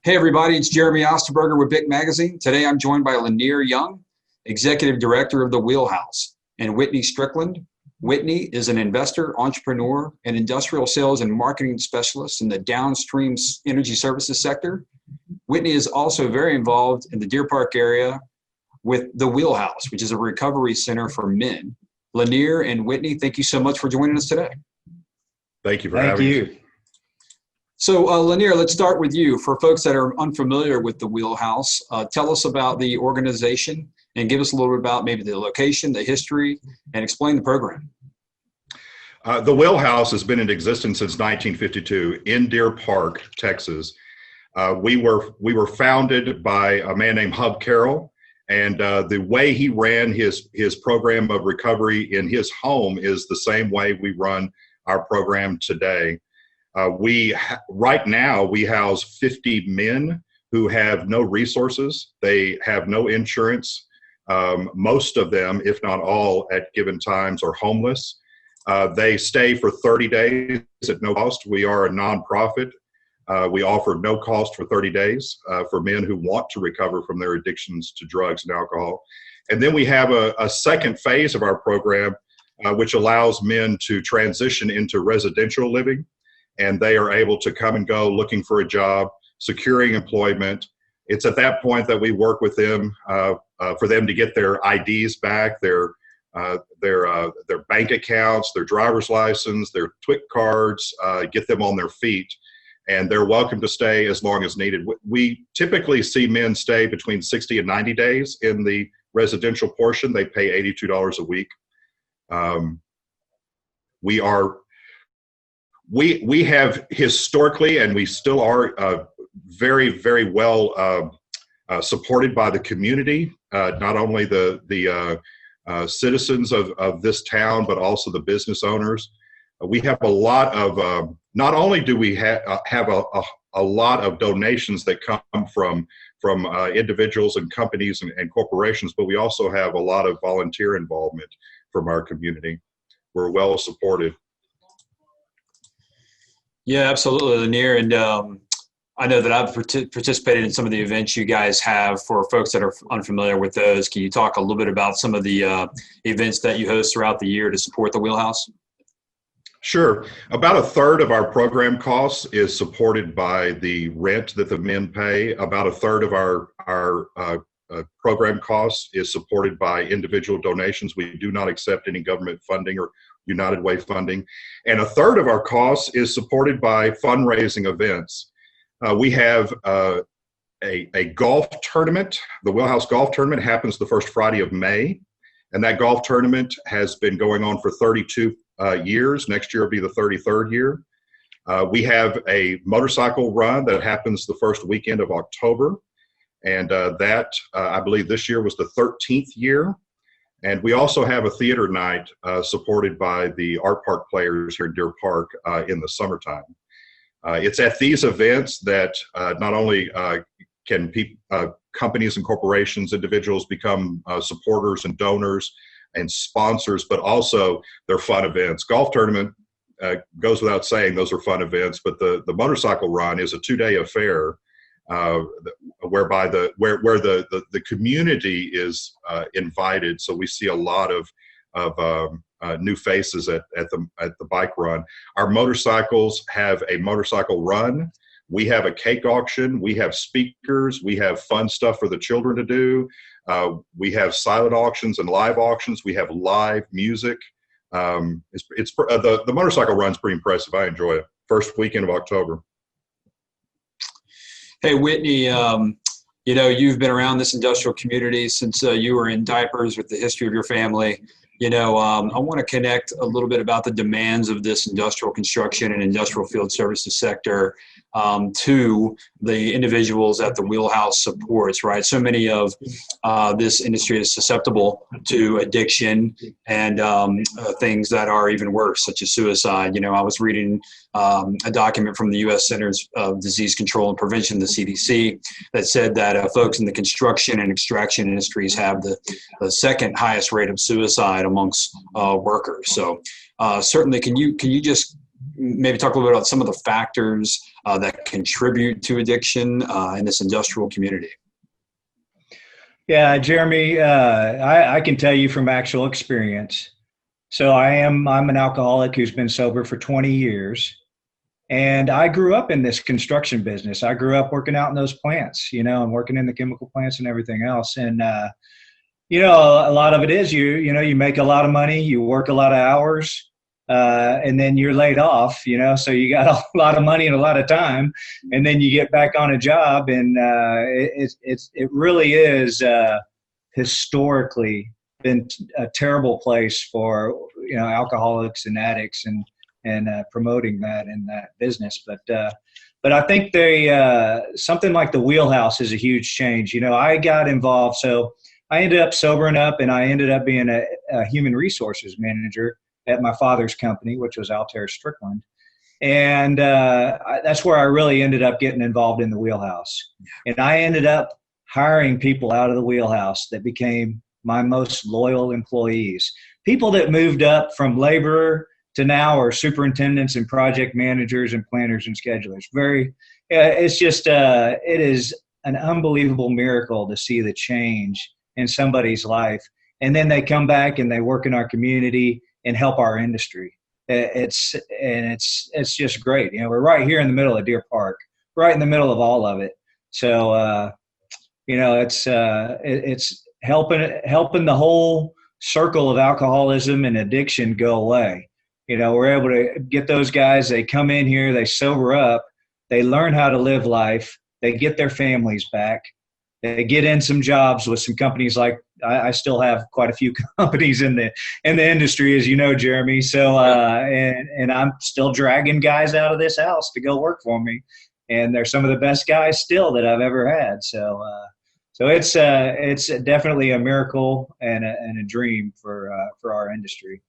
Hey everybody, it's Jeremy Osterberger with Bic Magazine. Today I'm joined by Lanier Young, Executive Director of the Wheelhouse, and Whitney Strickland. Whitney is an investor, entrepreneur, and industrial sales and marketing specialist in the downstream energy services sector. Whitney is also very involved in the Deer Park area with the Wheelhouse, which is a recovery center for men. Lanier and Whitney, thank you so much for joining us today. Thank you for Thank having us. you. So, Lanier, let's start with you. For folks that are unfamiliar with the Wheelhouse, tell us about the organization and give us a little bit about maybe the location, the history, and explain the program. The Wheelhouse has been in existence since 1952 in Deer Park, Texas. We were founded by a man named Hub Carroll, and the way he ran his program of recovery in his home is the same way we run our program today. Right now we house 50 men who have no resources. They have no insurance. Most of them, if not all, at given times are homeless. They stay for 30 days at no cost. We are a nonprofit. We offer no cost for 30 days for men who want to recover from their addictions to drugs and alcohol. And then we have a second phase of our program, which allows men to transition into residential living. And they are able to come and go looking for a job, securing employment. It's at that point that we work with them for them to get their IDs back, their bank accounts, their driver's license, their TWIC cards, get them on their feet. And they're welcome to stay as long as needed. We typically see men stay between 60 and 90 days in the residential portion. They pay $82 a week. We have historically, and we still are, very, very well supported by the community, not only the citizens of this town, but also the business owners. We have a lot of, not only do we have a lot of donations that come from individuals and companies and corporations, but we also have a lot of volunteer involvement from our community. We're well supported. Yeah, absolutely, Lanier. And I know that I've participated in some of the events you guys have. For folks that are unfamiliar with those, can you talk a little bit about some of the events that you host throughout the year to support the Wheelhouse? Sure. About a third of our program costs is supported by the rent that the men pay. About a third of our program costs is supported by individual donations. We do not accept any government funding or United Way funding. And a third of our costs is supported by fundraising events. We have a golf tournament. The Wheelhouse Golf Tournament happens the first Friday of May. And that golf tournament has been going on for 32 years. Next year will be the 33rd year. We have a motorcycle run that happens the first weekend of October. And I believe this year was the 13th year. And we also have a theater night supported by the Art Park players here in Deer Park in the summertime. It's at these events that not only can companies and corporations, individuals become supporters and donors and sponsors, but also they're fun events. Golf tournament goes without saying, those are fun events, but the motorcycle run is a 2-day affair whereby the community is invited. So we see a lot of new faces at the bike run. Our motorcycles have a motorcycle run. We have a cake auction. We have speakers. We have fun stuff for the children to do. We have silent auctions and live auctions. We have live music. The motorcycle run's pretty impressive. I enjoy it. First weekend of October. Hey, Whitney, you've been around this industrial community since you were in diapers with the history of your family. I want to connect a little bit about the demands of this industrial construction and industrial field services sector to the individuals that the Wheelhouse supports, right? So many of this industry is susceptible to addiction and things that are even worse, such as suicide. I was reading a document from the U.S. Centers of Disease Control and Prevention, the CDC, that said that folks in the construction and extraction industries have the second highest rate of suicide amongst workers. So certainly, can you just maybe talk a little bit about some of the factors that contribute to addiction in this industrial community. Yeah, Jeremy, I can tell you from actual experience. So I'm an alcoholic who's been sober for 20 years. And I grew up in this construction business. I grew up working out in those plants, and working in the chemical plants and everything else. And, a lot of it is you make a lot of money, you work a lot of hours, and then you're laid off, so you got a lot of money and a lot of time. And then you get back on a job, and it really is historically been a terrible place for, alcoholics and addicts and promoting that in that business. But I think something like the Wheelhouse is a huge change. I got involved, so I ended up sobering up, and I ended up being a human resources manager at my father's company, which was Altair Strickland. And that's where I really ended up getting involved in the Wheelhouse. And I ended up hiring people out of the Wheelhouse that became my most loyal employees, people that moved up from laborer to now are superintendents and project managers and planners and schedulers. It's just, it is an unbelievable miracle to see the change in somebody's life. And then they come back and they work in our community and help our industry. It's just great. We're right here in the middle of Deer Park, right in the middle of all of it. So, it's helping the whole circle of alcoholism and addiction go away. We're able to get those guys, they come in here, they sober up, they learn how to live life, they get their families back, they get in some jobs with some companies like, I still have quite a few companies in the industry, as you know, Jeremy. So, and I'm still dragging guys out of this house to go work for me. And they're some of the best guys still that I've ever had. So it's definitely a miracle and a dream for our industry.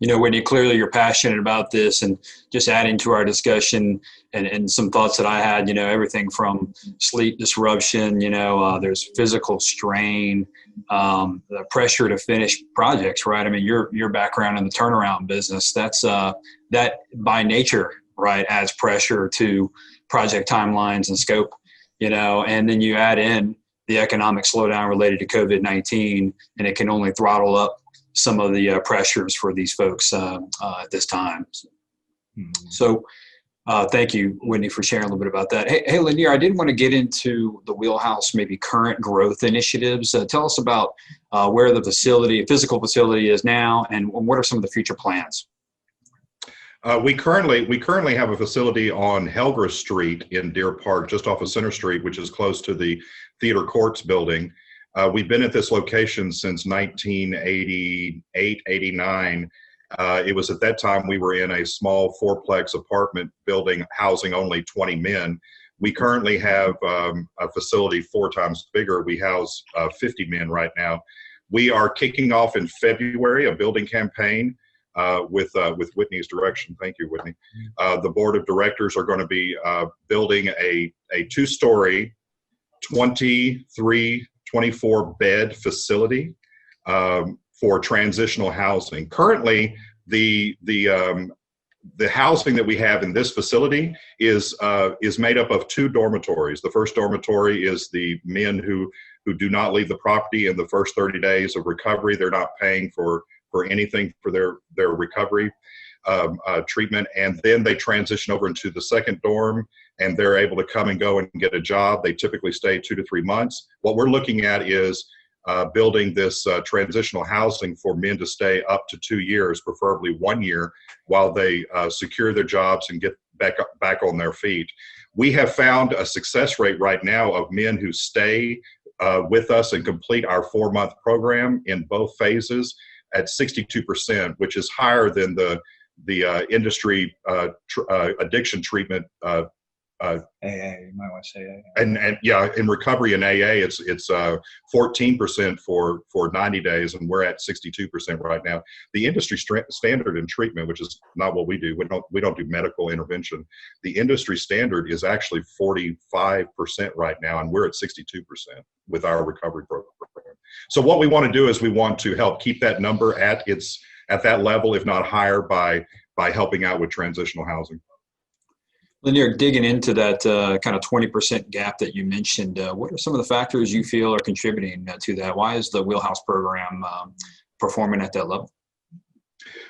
Whitney, clearly you're passionate about this, and just adding to our discussion and some thoughts that I had, everything from sleep disruption, there's physical strain, the pressure to finish projects, right? I mean, your background in the turnaround business, that's that by nature, right, adds pressure to project timelines and scope, and then you add in the economic slowdown related to COVID-19, and it can only throttle up some of the pressures for these folks at this time. So thank you, Whitney, for sharing a little bit about that. Hey, Lanier, I did want to get into the Wheelhouse, maybe current growth initiatives. Tell us about where the physical facility is now, and what are some of the future plans? We currently have a facility on Helger Street in Deer Park, just off of Center Street, which is close to the Theater Courts building. We've been at this location since 1988, 89. It was at that time we were in a small fourplex apartment building housing only 20 men. We currently have a facility 4 times bigger. We house 50 men right now. We are kicking off in February a building campaign with Whitney's direction. Thank you, Whitney. The board of directors are going to be building a 2-story, 24 bed facility for transitional housing. Currently, the housing that we have in this facility is made up of 2 dormitories. The first dormitory is the men who do not leave the property in the first 30 days of recovery. They're not paying for anything for their recovery treatment, and then they transition over into the second dorm, and they're able to come and go and get a job. They typically stay 2 to 3 months. What we're looking at is building this transitional housing for men to stay up to 2 years, preferably 1 year, while they secure their jobs and get back on their feet. We have found a success rate right now of men who stay with us and complete our 4-month program in both phases at 62%, which is higher than the industry addiction treatment. AA, you might want to say AA. And yeah, in recovery in AA, it's 14% for 90 days, and we're at 62% right now. The industry standard in treatment, which is not what we do, we don't do medical intervention. The industry standard is actually 45% right now, and we're at 62% with our recovery program. So what we want to do is we want to help keep that number at that level, if not higher, by by helping out with transitional housing. Lanier, digging into that kind of 20% gap that you mentioned, what are some of the factors you feel are contributing to that? Why is the Wheelhouse program performing at that level?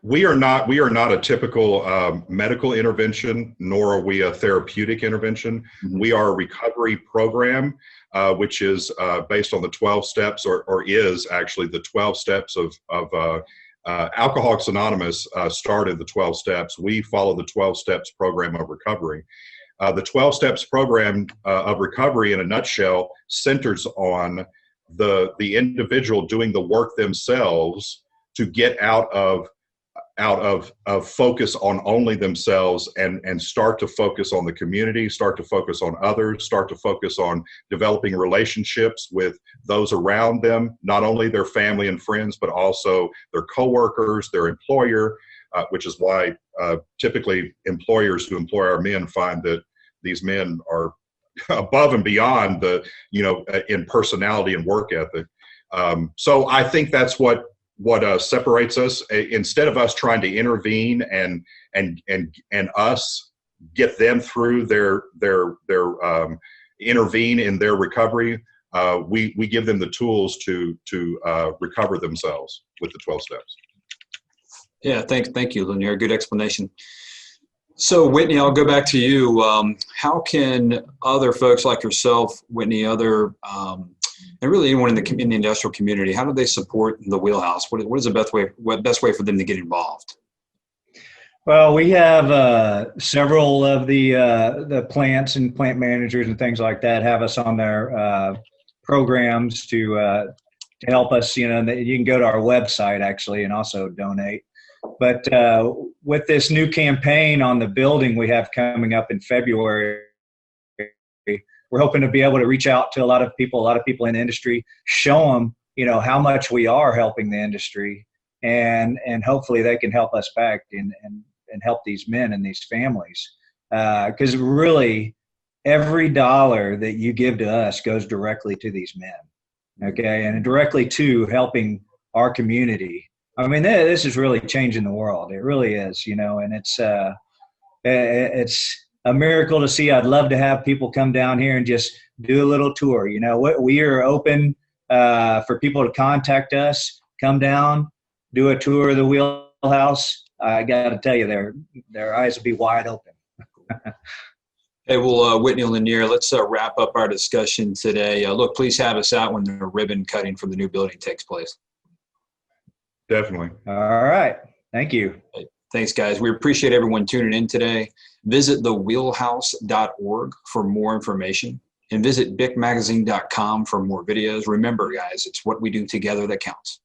We are not a typical medical intervention, nor are we a therapeutic intervention. Mm-hmm. We are a recovery program, which is based on the 12 steps, or is actually the 12 steps of Alcoholics Anonymous started the 12 steps. We follow the 12 steps program of recovery. The 12 steps program of recovery, in a nutshell, centers on the individual doing the work themselves to get out of focus on only themselves and start to focus on the community, start to focus on others, start to focus on developing relationships with those around them, not only their family and friends, but also their coworkers, their employer, which is why typically employers who employ our men find that these men are above and beyond in personality and work ethic. So I think that's what separates us. Instead of us trying to intervene and us get them through their intervene in their recovery, we give them the tools to recover themselves with the 12 steps. Yeah, thank you, Lanier. Good explanation. So Whitney, I'll go back to you. How can other folks like yourself, Whitney, and really anyone in the industrial community, how do they support the Wheelhouse? What is the best way for them to get involved? Well, we have several of the plants and plant managers and things like that have us on their programs to help us. You can go to our website actually and also donate. But with this new campaign on the building we have coming up in February, we're hoping to be able to reach out to a lot of people in the industry, show them, how much we are helping the industry, and hopefully they can help us back and help these men and these families. Because really, every dollar that you give to us goes directly to these men, okay, and directly to helping our community. I mean, this is really changing the world. It really is, and it's a miracle to see. I'd love to have people come down here and just do a little tour. We are open for people to contact us, come down, do a tour of the Wheelhouse. I got to tell you, their eyes will be wide open. Hey, well, Whitney and Lanier, let's wrap up our discussion today. Look, please have us out when the ribbon cutting for the new building takes place. Definitely. All right. Thank you. Thanks, guys. We appreciate everyone tuning in today. Visit thewheelhouse.org for more information and visit bicmagazine.com for more videos. Remember, guys, it's what we do together that counts.